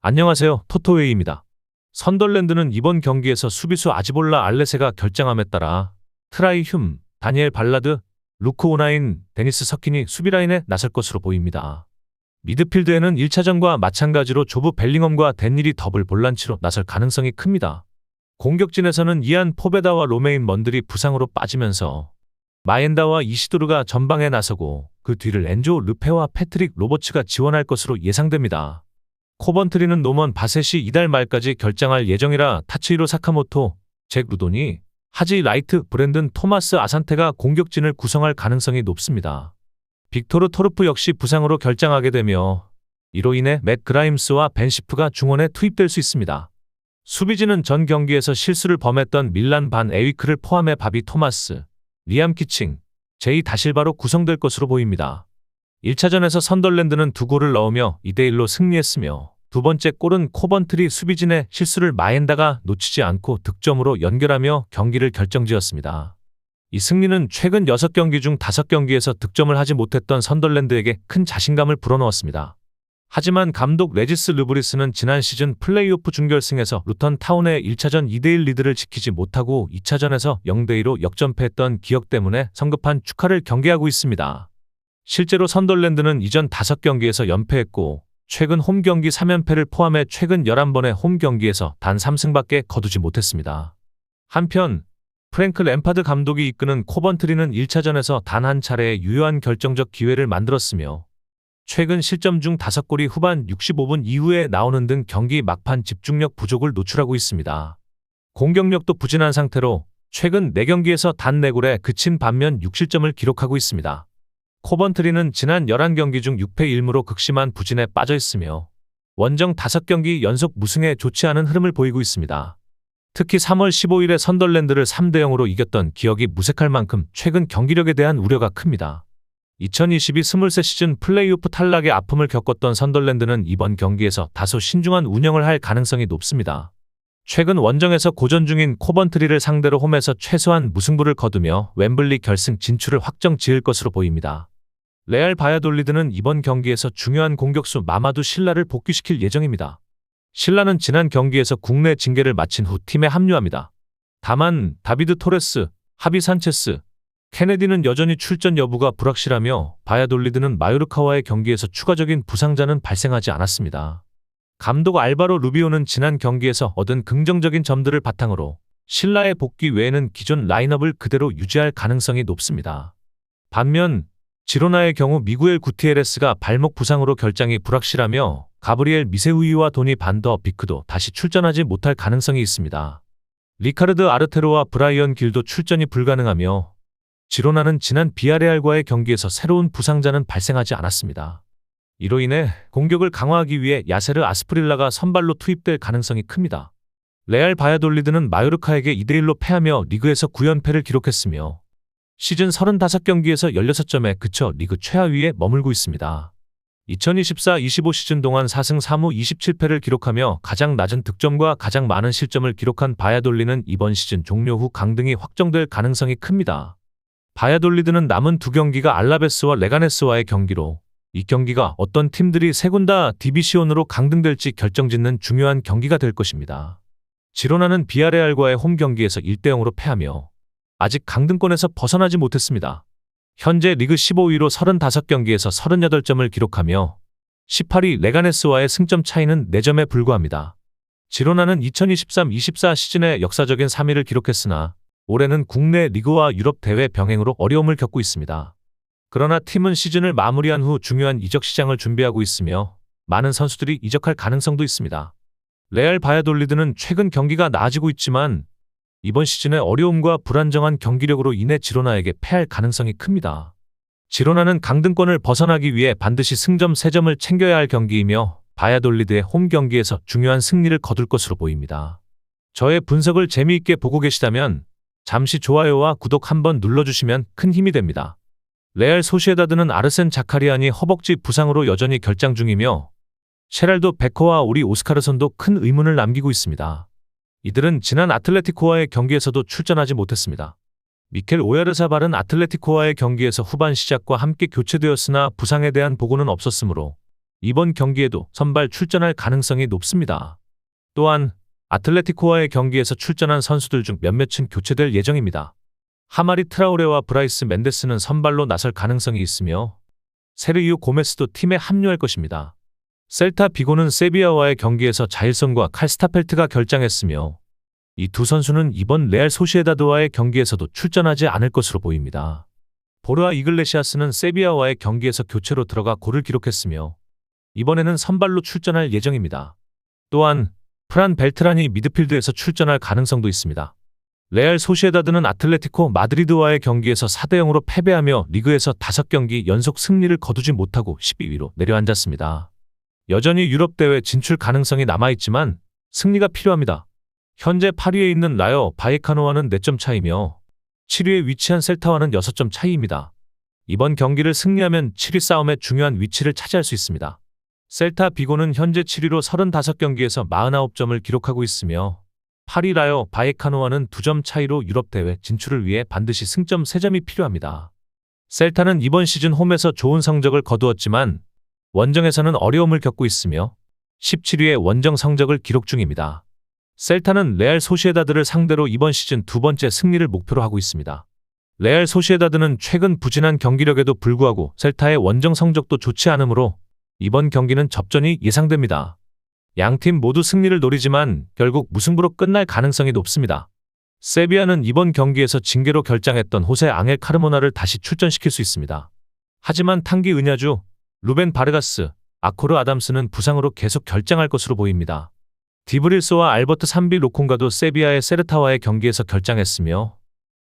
안녕하세요. 토토웨이입니다. 선덜랜드는 이번 경기에서 수비수 아지볼라 알레세가 결장함에 따라 트라이 흉, 다니엘 발라드, 루크 오나인, 데니스 서킨이 수비라인에 나설 것으로 보입니다. 미드필드에는 1차전과 마찬가지로 조브 벨링엄과 댄닐이 더블 볼란치로 나설 가능성이 큽니다. 공격진에서는 이안 포베다와 로메인 먼들이 부상으로 빠지면서 마엔다와 이시도르가 전방에 나서고 그 뒤를 엔조 르페와 패트릭 로버츠가 지원할 것으로 예상됩니다. 코번트리는 노먼 바셋이 이달 말까지 결장할 예정이라 타츠히로 사카모토, 잭 루도니, 하지 라이트, 브랜든 토마스 아산테가 공격진을 구성할 가능성이 높습니다. 빅토르 토르프 역시 부상으로 결장하게 되며 이로 인해 맷 그라임스와 벤 시프가 중원에 투입될 수 있습니다. 수비진은 전 경기에서 실수를 범했던 밀란 반 에위크를 포함해 바비 토마스, 리암 키칭, 제이 다실바로 구성될 것으로 보입니다. 1차전에서 선덜랜드는 2골을 넣으며 2대1로 승리했으며 두 번째 골은 코번트리 수비진의 실수를 마엔다가 놓치지 않고 득점으로 연결하며 경기를 결정지었습니다. 이 승리는 최근 6경기 중 5경기에서 득점을 하지 못했던 선덜랜드에게 큰 자신감을 불어넣었습니다. 하지만 감독 레지스 르브리스는 지난 시즌 플레이오프 준결승에서 루턴 타운의 1차전 2대1 리드를 지키지 못하고 2차전에서 0대2로 역전패했던 기억 때문에 성급한 축하를 경계하고 있습니다. 실제로 선덜랜드는 이전 5경기에서 연패했고 최근 홈경기 3연패를 포함해 최근 11번의 홈경기에서 단 3승밖에 거두지 못했습니다. 한편 프랭크 램파드 감독이 이끄는 코번트리는 1차전에서 단 한 차례의 유효한 결정적 기회를 만들었으며 최근 실점 중 5골이 후반 65분 이후에 나오는 등 경기 막판 집중력 부족을 노출하고 있습니다. 공격력도 부진한 상태로 최근 4경기에서 단 4골에 그친 반면 6실점을 기록하고 있습니다. 코번트리는 지난 11경기 중 6패 1무로 극심한 부진에 빠져 있으며 원정 5경기 연속 무승에 좋지 않은 흐름을 보이고 있습니다. 특히 3월 15일에 선덜랜드를 3대0으로 이겼던 기억이 무색할 만큼 최근 경기력에 대한 우려가 큽니다. 2022-23 시즌 플레이오프 탈락의 아픔을 겪었던 선덜랜드는 이번 경기에서 다소 신중한 운영을 할 가능성이 높습니다. 최근 원정에서 고전 중인 코번트리를 상대로 홈에서 최소한 무승부를 거두며 웸블리 결승 진출을 확정 지을 것으로 보입니다. 레알 바야돌리드는 이번 경기에서 중요한 공격수 마마두 실라를 복귀시킬 예정입니다. 실라는 지난 경기에서 국내 징계를 마친 후 팀에 합류합니다. 다만 다비드 토레스, 하비 산체스, 케네디는 여전히 출전 여부가 불확실하며 바야돌리드는 마요르카와의 경기에서 추가적인 부상자는 발생하지 않았습니다. 감독 알바로 루비오는 지난 경기에서 얻은 긍정적인 점들을 바탕으로 실라의 복귀 외에는 기존 라인업을 그대로 유지할 가능성이 높습니다. 반면 지로나의 경우 미구엘 구티에레스가 발목 부상으로 결장이 불확실하며 가브리엘 미세우이와 도니 반더 비크도 다시 출전하지 못할 가능성이 있습니다. 리카르드 아르테로와 브라이언 길도 출전이 불가능하며 지로나는 지난 비아레알과의 경기에서 새로운 부상자는 발생하지 않았습니다. 이로 인해 공격을 강화하기 위해 야세르 아스프릴라가 선발로 투입될 가능성이 큽니다. 레알 바야돌리드는 마요르카에게 2대1로 패하며 리그에서 9연패를 기록했으며 시즌 35경기에서 16점에 그쳐 리그 최하위에 머물고 있습니다. 2024-25 시즌 동안 4승 3무 27패를 기록하며 가장 낮은 득점과 가장 많은 실점을 기록한 바야돌리는 이번 시즌 종료 후 강등이 확정될 가능성이 큽니다. 바야돌리드는 남은 2경기가 알라베스와 레가네스와의 경기로 이 경기가 어떤 팀들이 3군다 디비시온으로 강등될지 결정짓는 중요한 경기가 될 것입니다. 지로나는 비아레알과의 홈경기에서 1대0으로 패하며 아직 강등권에서 벗어나지 못했습니다. 현재 리그 15위로 35경기에서 38점을 기록하며 18위 레가네스와의 승점 차이는 4점에 불과합니다. 지로나는 2023-24 시즌에 역사적인 3위를 기록했으나 올해는 국내 리그와 유럽 대회 병행으로 어려움을 겪고 있습니다. 그러나 팀은 시즌을 마무리한 후 중요한 이적 시장을 준비하고 있으며 많은 선수들이 이적할 가능성도 있습니다. 레알 바야돌리드는 최근 경기가 나아지고 있지만 이번 시즌의 어려움과 불안정한 경기력으로 인해 지로나에게 패할 가능성이 큽니다. 지로나는 강등권을 벗어나기 위해 반드시 승점 3점을 챙겨야 할 경기이며 바야돌리드의 홈 경기에서 중요한 승리를 거둘 것으로 보입니다. 저의 분석을 재미있게 보고 계시다면 잠시 좋아요와 구독 한번 눌러주시면 큰 힘이 됩니다. 레알 소시에다드는 아르센 자카리안이 허벅지 부상으로 여전히 결장 중이며 셰랄도 베커와 우리 오스카르손도 큰 의문을 남기고 있습니다. 이들은 지난 아틀레티코와의 경기에서도 출전하지 못했습니다. 미켈 오야르사발은 아틀레티코와의 경기에서 후반 시작과 함께 교체되었으나 부상에 대한 보고는 없었으므로 이번 경기에도 선발 출전할 가능성이 높습니다. 또한 아틀레티코와의 경기에서 출전한 선수들 중 몇몇은 교체될 예정입니다. 하마리 트라우레와 브라이스 멘데스는 선발로 나설 가능성이 있으며 세르이오 고메스도 팀에 합류할 것입니다. 셀타 비고는 세비야와의 경기에서 자일손과 칼스타펠트가 결장했으며 이 두 선수는 이번 레알 소시에다드와의 경기에서도 출전하지 않을 것으로 보입니다. 보르아 이글레시아스는 세비야와의 경기에서 교체로 들어가 골을 기록했으며 이번에는 선발로 출전할 예정입니다. 또한 프란 벨트란이 미드필드에서 출전할 가능성도 있습니다. 레알 소시에다드는 아틀레티코 마드리드와의 경기에서 4대0으로 패배하며 리그에서 5경기 연속 승리를 거두지 못하고 12위로 내려앉았습니다. 여전히 유럽 대회 진출 가능성이 남아있지만 승리가 필요합니다. 현재 8위에 있는 라요 바이에카노와는 4점 차이며 7위에 위치한 셀타와는 6점 차이입니다. 이번 경기를 승리하면 7위 싸움의 중요한 위치를 차지할 수 있습니다. 셀타 비고는 현재 7위로 35경기에서 49점을 기록하고 있으며 8위 라요 바이에카노와는 2점 차이로 유럽 대회 진출을 위해 반드시 승점 3점이 필요합니다. 셀타는 이번 시즌 홈에서 좋은 성적을 거두었지만 원정에서는 어려움을 겪고 있으며 17위의 원정 성적을 기록 중입니다. 셀타는 레알 소시에다드를 상대로 이번 시즌 2번째 승리를 목표로 하고 있습니다. 레알 소시에다드는 최근 부진한 경기력에도 불구하고 셀타의 원정 성적도 좋지 않으므로 이번 경기는 접전이 예상됩니다. 양팀 모두 승리를 노리지만 결국 무승부로 끝날 가능성이 높습니다. 세비야는 이번 경기에서 징계로 결장했던 호세 앙헬 카르모나를 다시 출전시킬 수 있습니다. 하지만 탄기 은야주, 루벤 바르가스, 아코르 아담스는 부상으로 계속 결장할 것으로 보입니다. 디브릴소와 알버트 산비 로콩가도 세비야의 세르타와의 경기에서 결장했으며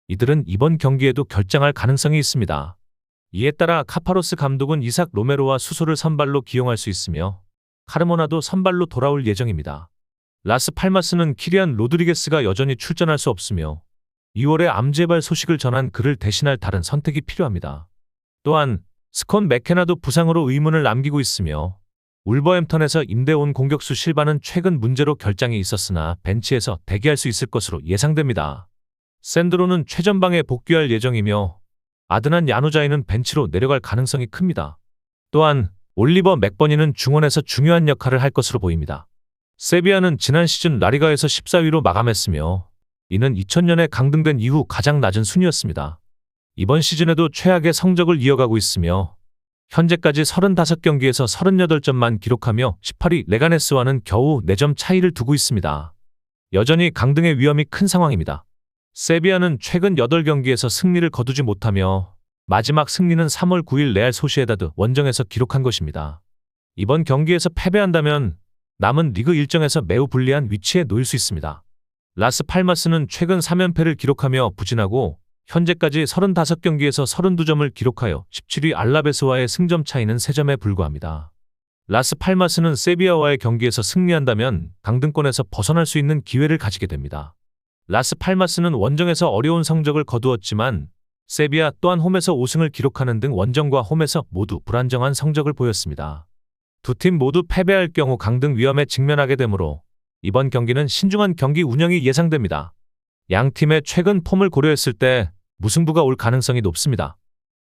이들은 이번 경기에도 결장할 가능성이 있습니다. 이에 따라 카파로스 감독은 이삭 로메로와 수소를 선발로 기용할 수 있으며 카르모나도 선발로 돌아올 예정입니다. 라스 팔마스는 키리안 로드리게스가 여전히 출전할 수 없으며 2월에 암재발 소식을 전한 그를 대신할 다른 선택이 필요합니다. 또한 스콘 맥케나도 부상으로 의문을 남기고 있으며 울버햄턴에서 임대온 공격수 실바는 최근 문제로 결장이 있었으나 벤치에서 대기할 수 있을 것으로 예상됩니다. 샌드로는 최전방에 복귀할 예정이며 아드난 야누자이는 벤치로 내려갈 가능성이 큽니다. 또한 올리버 맥버니는 중원에서 중요한 역할을 할 것으로 보입니다. 세비야는 지난 시즌 라리가에서 14위로 마감했으며 이는 2000년에 강등된 이후 가장 낮은 순위였습니다. 이번 시즌에도 최악의 성적을 이어가고 있으며 현재까지 35경기에서 38점만 기록하며 18위 레가네스와는 겨우 4점 차이를 두고 있습니다. 여전히 강등의 위험이 큰 상황입니다. 세비야는 최근 8경기에서 승리를 거두지 못하며 마지막 승리는 3월 9일 레알 소시에다드 원정에서 기록한 것입니다. 이번 경기에서 패배한다면 남은 리그 일정에서 매우 불리한 위치에 놓일 수 있습니다. 라스 팔마스는 최근 3연패를 기록하며 부진하고 현재까지 35경기에서 32점을 기록하여 17위 알라베스와의 승점 차이는 3점에 불과합니다. 라스 팔마스는 세비야와의 경기에서 승리한다면 강등권에서 벗어날 수 있는 기회를 가지게 됩니다. 라스 팔마스는 원정에서 어려운 성적을 거두었지만 세비야 또한 홈에서 5승을 기록하는 등 원정과 홈에서 모두 불안정한 성적을 보였습니다. 두 팀 모두 패배할 경우 강등 위험에 직면하게 되므로 이번 경기는 신중한 경기 운영이 예상됩니다. 양 팀의 최근 폼을 고려했을 때 무승부가 올 가능성이 높습니다.